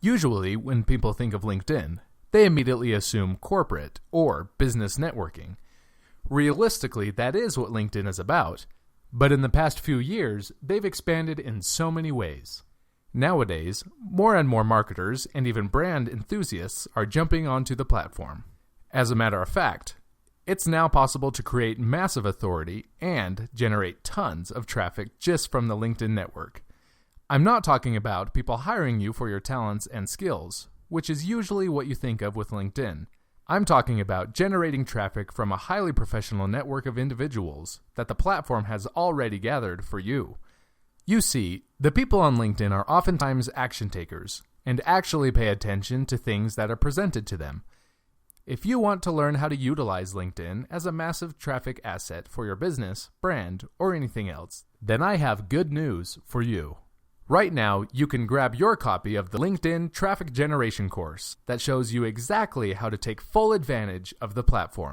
Usually, when people think of LinkedIn, they immediately assume corporate or business networking. Realistically, that is what LinkedIn is about, but in the past few years, they've expanded in so many ways. Nowadays, more and more marketers and even brand enthusiasts are jumping onto the platform. As a matter of fact, it's now possible to create massive authority and generate tons of traffic just from the LinkedIn network. I'm not talking about people hiring you for your talents and skills, which is usually what you think of with LinkedIn. I'm talking about generating traffic from a highly professional network of individuals that the platform has already gathered for you. You see, the people on LinkedIn are oftentimes action takers and actually pay attention to things that are presented to them. If you want to learn how to utilize LinkedIn as a massive traffic asset for your business, brand, or anything else, then I have good news for you. Right now, you can grab your copy of the LinkedIn Traffic Generation course that shows you exactly how to take full advantage of the platform.